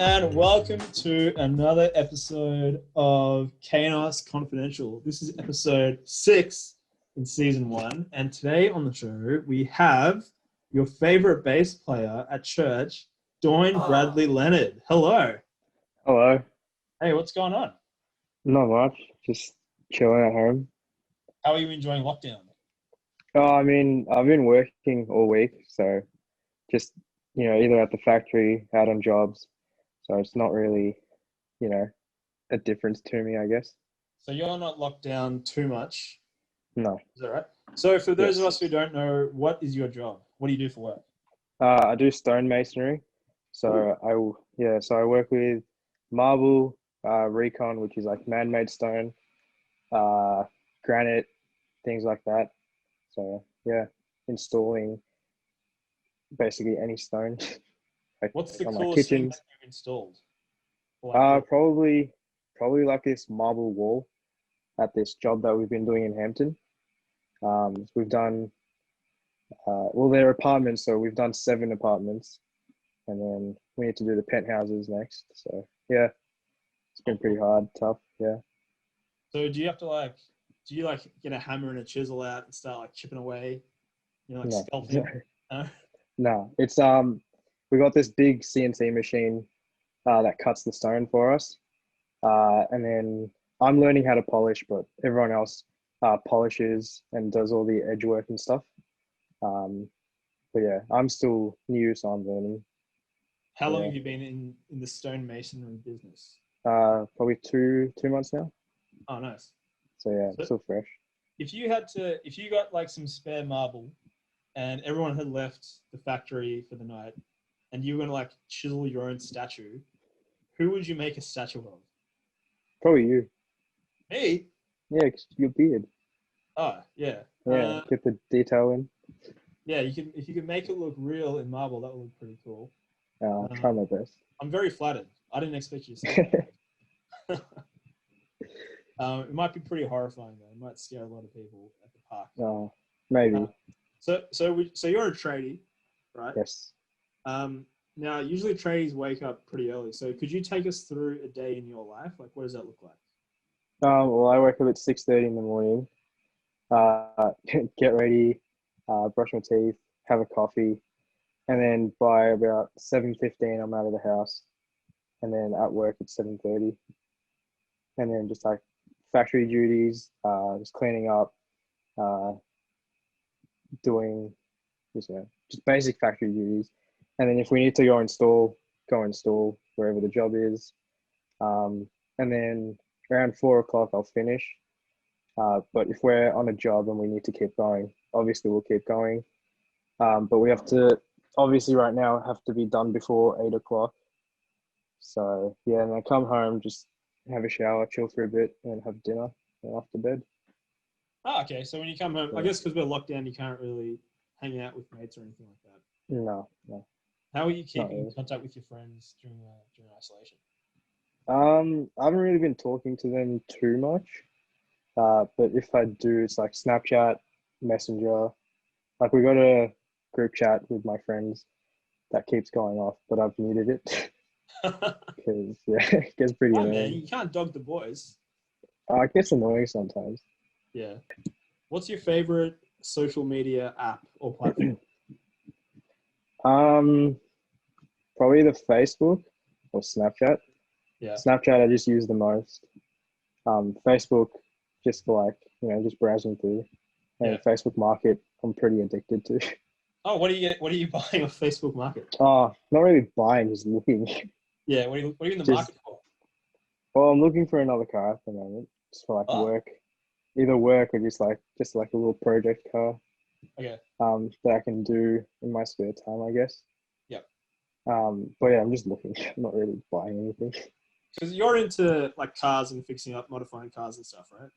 and welcome to another episode of Kainos Confidential. This is episode 6 in season 1, and today on the show we have your favorite bass player at church, Doyne Bradley Leonard. Hello. Hello. Hey, what's going on? Not much. Just chilling at home. How are you enjoying lockdown? I've been working all week, so just, either at the factory, out on jobs. So it's not really, a difference to me, I guess. So you're not locked down too much? No. Is that right? So for those of Yes. us who don't know, what is your job? What do you do for work? I do stone masonry. So I work with marble, recon, which is like man-made stone, granite, things like that. So yeah, installing basically any stone. Like What's the on my coolest thing kitchens. that you've installed? Like, Probably like this marble wall at this job that we've been doing in Hampton. We've done they're apartments, so we've done 7 apartments, and then we need to do the penthouses next. So yeah, it's been pretty hard, tough. Yeah. So do you get a hammer and a chisel out and start like chipping away, No, sculpting? No? no. It's we got this big CNC machine that cuts the stone for us, and then I'm learning how to polish, but everyone else polishes and does all the edge work and stuff. But yeah, I'm still new, so I'm learning. How long have you been in the stone masonry business? Probably two months now. Oh, nice. So yeah, So still fresh. if you got like some spare marble and everyone had left the factory for the night and you were gonna like chisel your own statue, who would you make a statue of? Probably you. Me? Yeah, 'cause your beard. Oh, yeah. Yeah, get the detail in. Yeah, if you could make it look real in marble, that would look pretty cool. I'll try my best. I'm very flattered. I didn't expect you to say that. It might be pretty horrifying though. It might scare a lot of people at the park. Oh, maybe. So you're a tradie, right? Yes. Now usually tradies wake up pretty early. So could you take us through a day in your life? Like, what does that look like? Well, I wake up at 6:30 in the morning. Get ready, brush my teeth, have a coffee, and then by about 7:15, I'm out of the house, and then at work at 7:30, and then just like factory duties, just cleaning up, doing just basic factory duties, and then if we need to go install wherever the job is, and then around 4 o'clock I'll finish. But if we're on a job and we need to keep going, obviously we'll keep going. But we have to, obviously right now, have to be done before 8 o'clock. So yeah, and I come home, just have a shower, chill for a bit, and have dinner, and off to bed. Oh, okay. So when you come home, I guess because we're locked down, you can't really hang out with mates or anything like that. No. How are you keeping in contact with your friends during isolation? I haven't really been talking to them too much. But if I do, it's like Snapchat, Messenger. Like we got a group chat with my friends that keeps going off, but I've muted it because it gets pretty annoying. Man, you can't dog the boys. It gets annoying sometimes. Yeah. What's your favorite social media app or platform? Probably the Facebook or Snapchat. Yeah. Snapchat I just use the most. Facebook just for like, just browsing through. And Facebook Market I'm pretty addicted to. Oh, what are you buying off Facebook Market? Oh, not really buying, just looking. Yeah, what are you in the market for? Well, I'm looking for another car at the moment, just for like work. Either work or just like a little project car. Okay. That I can do in my spare time, I guess. Yeah. But yeah, I'm just looking. I'm not really buying anything. Because you're into like cars and fixing up, modifying cars and stuff, right?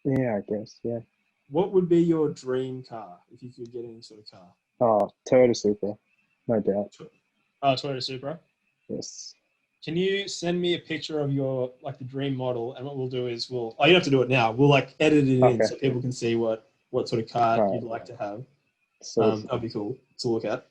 Yeah, I guess. Yeah. What would be your dream car if you could get any sort of car? Oh, Toyota Supra, no doubt. Oh, Toyota Supra. Yes. Can you send me a picture of your the dream model? And what we'll do is you don't have to do it now. We'll edit it in so people can see what sort of car you'd like to have. So that'd be cool to look at.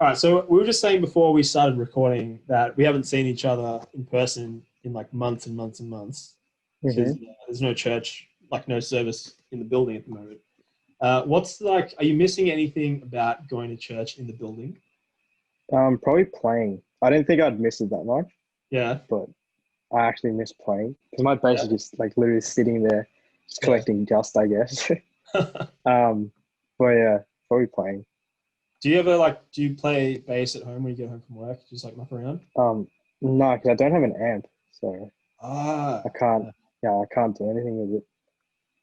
All right, so we were just saying before we started recording that we haven't seen each other in person in like months and months and months because Mm-hmm. there's no church, like no service in the building at the moment. What's like, are you missing anything about going to church in the building? Probably playing. I didn't think I'd miss it that much, Yeah, but I actually miss playing because my base yeah, is just like literally sitting there, just yeah. collecting dust, I guess. um, but yeah, probably playing. Do you ever like, do you play bass at home when you get home from work? Just like muck around? Um, no, because I don't have an amp, so Ah, I can't. yeah, Yeah, I can't do anything with it.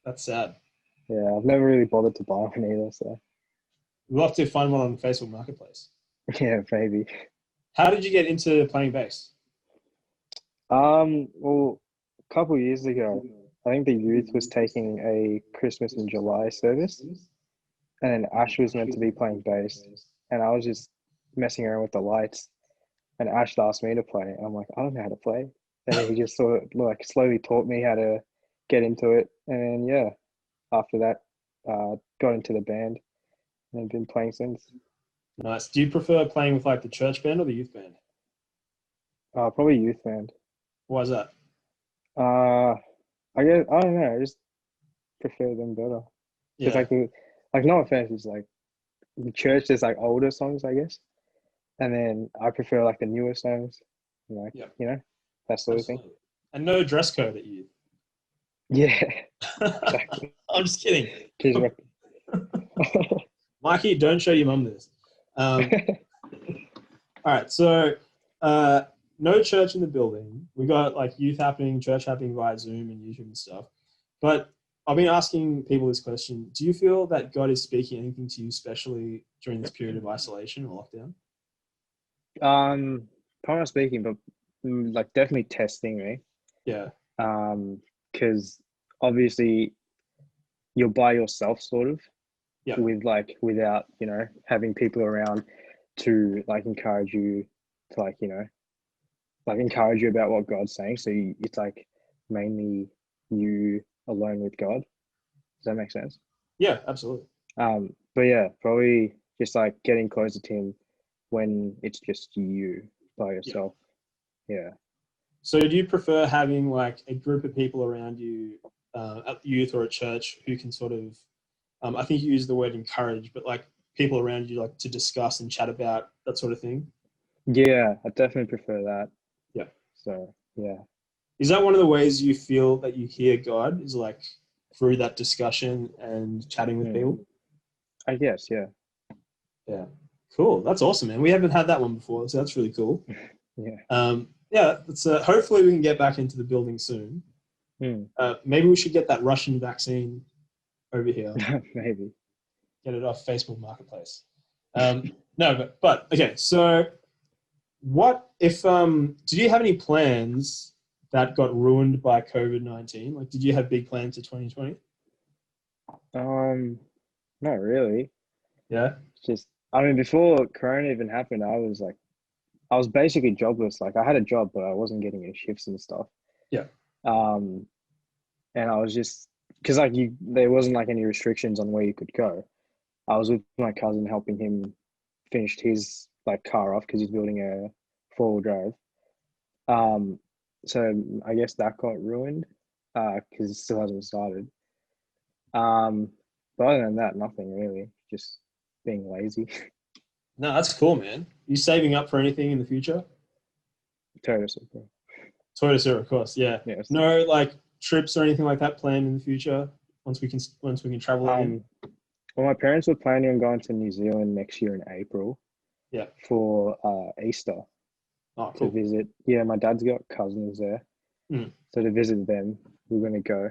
that's sad. Yeah, I've never really bothered to buy one either. So We'll have to find one on Facebook Marketplace. yeah, maybe. How did you get into playing bass? Well, a couple of years ago, I think the youth was taking a Christmas in July service, and then Ash was meant to be playing bass, and I was just messing around with the lights, and Ash asked me to play. I'm like, I don't know how to play, and then he just sort of like slowly taught me how to get into it, and then yeah, after that, got into the band and I've been playing since. Nice. Do you prefer playing with like the church band or the youth band? Probably youth band. Why is that? Uh, I guess I don't know. I just prefer them better because Yeah, like no offense, it's like the church. There's like older songs, I guess, and then I prefer like the newer songs, like yeah, that sort of thing. absolutely. And no dress code at youth. Yeah, exactly. I'm just kidding. Cheers, Rick. Mikey, don't show your mum this. All right, so uh, no church in the building. We got like youth happening, church happening via Zoom and YouTube and stuff. But I've been asking people this question: do you feel that God is speaking anything to you, especially during this period of isolation or lockdown? Probably not speaking, but like definitely testing me. Yeah, Because obviously you're by yourself, sort of, yeah, with like without having people around to like encourage you to like encourage you about what God's saying. So it's like mainly you alone with God. Does that make sense? yeah, absolutely. But yeah, probably just like getting closer to Him when it's just you by Yeah. yourself. Yeah. So do you prefer having like a group of people around you at the youth or at church who can sort of, I think you use the word encourage, but like people around you like to discuss and chat about that sort of thing? Yeah, I definitely prefer that. Yeah. So yeah. Is that one of the ways you feel that you hear God is like through that discussion and chatting with Mm. people? I guess, yeah. Yeah. Cool. That's awesome, man. We haven't had that one before, so that's really cool. Yeah. Yeah, it's, hopefully we can get back into the building soon. Mm. Maybe we should get that Russian vaccine over here. Maybe. Get it off Facebook Marketplace. No, but okay. So, what if? Did you have any plans that got ruined by COVID-19? Like, did you have big plans for 2020? Um, Not really. Yeah. Just I mean, before Corona even happened, I was basically jobless. Like I had a job, but I wasn't getting any shifts and stuff. Yeah. Um, and I was just because like there wasn't like any restrictions on where you could go. I was with my cousin helping him finish his like car off because he's building a 4-wheel drive. Um, so I guess that got ruined because it still hasn't started. But other than that, nothing really. Just being lazy. No, that's cool, man. You saving up for anything in the future? Total super. Toyota Zero, of course. Yeah. Yes. No, like trips or anything like that planned in the future once we can travel again. Well, my parents were planning on going to New Zealand next year in April Yeah. for Easter Oh, to cool. visit. Yeah, my dad's got cousins there, so to visit them, we're gonna go.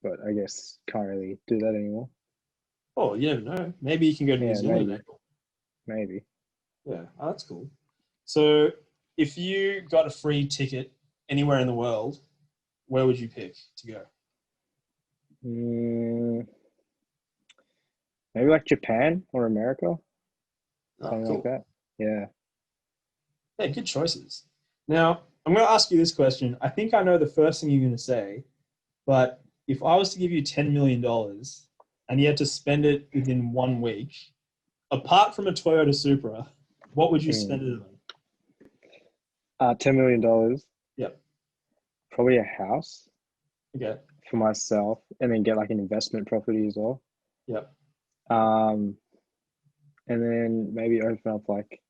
But I guess can't really do that anymore. Oh, you never know. Maybe you can go to New Yeah, Zealand in April. maybe. Yeah, oh, that's cool. So, if you got a free ticket anywhere in the world, where would you pick to go? Mm, Maybe like Japan or America, Oh, something like cool. that. Yeah. Yeah, good choices. Now, I'm going to ask you this question. I think I know the first thing you're going to say, but if I was to give you $10 million and you had to spend it within 1 week, apart from a Toyota Supra, What would you spend it on? $10 million. Yep. Probably a house Okay. for myself, and then get like an investment property as well. Yep. And then maybe open up like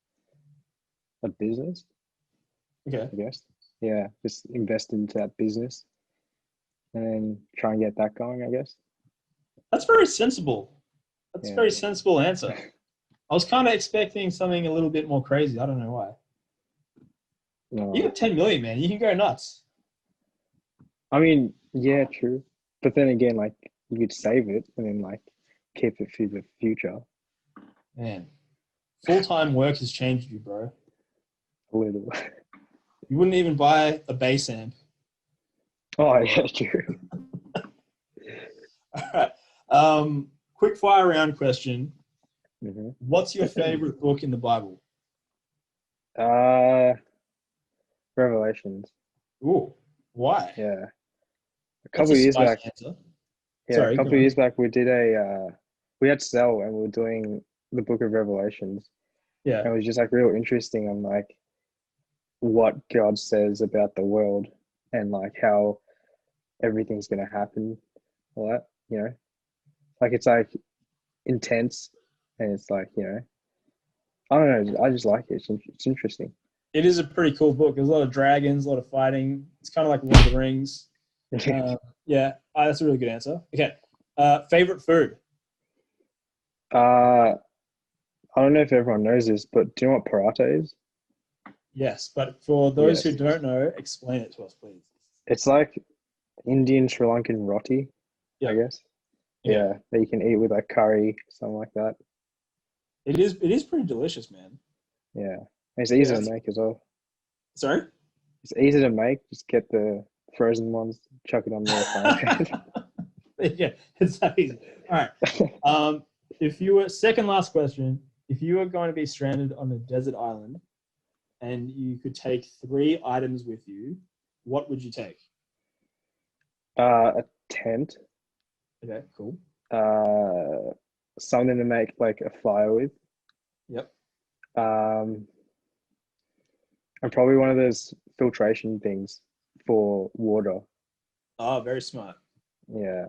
a business, Okay. I guess. Yeah, just invest into that business and then try and get that going, I guess. That's very sensible. That's a very sensible answer. I was kind of expecting something a little bit more crazy. I don't know why. No. You got 10 million, man. You can go nuts. I mean, yeah, true. But then again, like you could save it and then like keep it for the future. Man, full-time work has changed you, bro. A little. You wouldn't even buy a bass amp. Oh, yeah, true. All right. Quick fire round question. Mm-hmm. What's your favorite book in the Bible? Revelations. Ooh, why? Yeah. A That's couple a of years spicy back. answer. Yeah, Sorry, a couple of years back, we did we had Cell and we were doing the Book of Revelations. Yeah. And it was just like real interesting on like what God says about the world and like how everything's gonna happen, all that, you know. Like it's like intense and it's like, you know, I don't know, I just like it. It's interesting. It is a pretty cool book. There's a lot of dragons, a lot of fighting. It's kind of like Lord of the Rings. Yeah, that's a really good answer. Okay. Favorite food? I don't know if everyone knows this, but do you know what paratha is? Yes, but for those who don't know, explain it to us, please. It's like Indian Sri Lankan roti, I guess. Yeah, that you can eat with like curry, something like that. It is pretty delicious, man. Yeah. And it's easy to make as well. Sorry? It's easy to make. Just get the frozen ones, chuck it on the frying pan. Yeah, it's that easy. All right. If you were second last question, if you were going to be stranded on a desert island and you could take 3 items with you, what would you take? A tent. Okay, cool. Something to make like a fire with. Yep. And probably one of those filtration things for water. Oh, very smart. Yeah.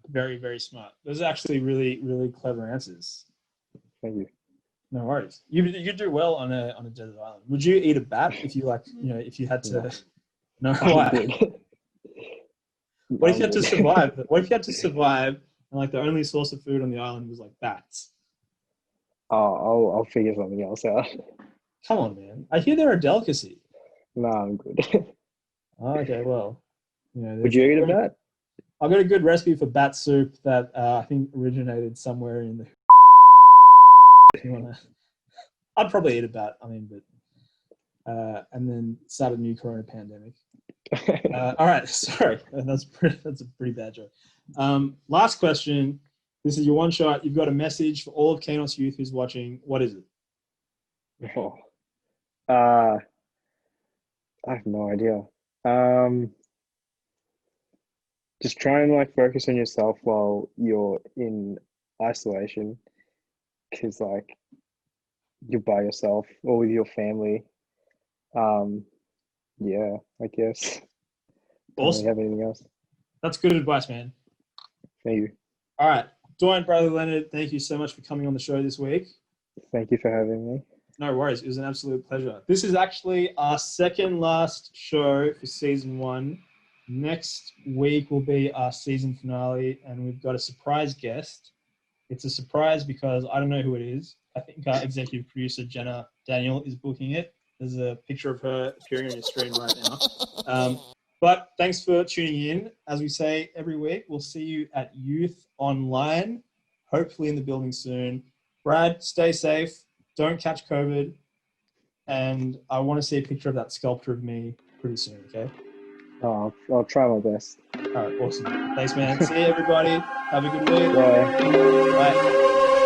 Very, very smart. Those are actually really, really clever answers. Thank you. No worries. You do well on a desert island. Would you eat a bat if you if you had to? No, why? What if you had to survive? What if you had to survive and like the only source of food on the island was like bats? Oh, I'll figure something else out. Come on, man. I hear they're a delicacy. No, I'm good. Oh, okay, well, would you eat a bat? I've got a good recipe for bat soup that I think originated somewhere in the. If you wanna, I'd probably eat a bat. I mean, but and then start a new corona pandemic. All right, sorry, that's a pretty bad joke. Last question. This is your one shot. You've got a message for all of Kainos youth who's watching. What is it? Oh. I have no idea. Just try and like focus on yourself while you're in isolation, because like you're by yourself or with your family. Yeah, I guess. Don't really have anything else. That's good advice, man. Thank you. All right, Doyne, brother Leonard, thank you so much for coming on the show this week. Thank you for having me. No worries. It was an absolute pleasure. This is actually our second last show for season 1. Next week will be our season finale, and we've got a surprise guest. It's a surprise because I don't know who it is. I think our executive producer, Jenna Daniel, is booking it. There's a picture of her appearing on your screen right now. But thanks for tuning in. As we say every week, we'll see you at Youth Online, hopefully in the building soon. Brad, stay safe. Don't catch COVID. And I want to see a picture of that sculpture of me pretty soon, okay? Oh, I'll try my best. All right, awesome. Thanks, man. See you, everybody. Have a good week. Bye. Bye.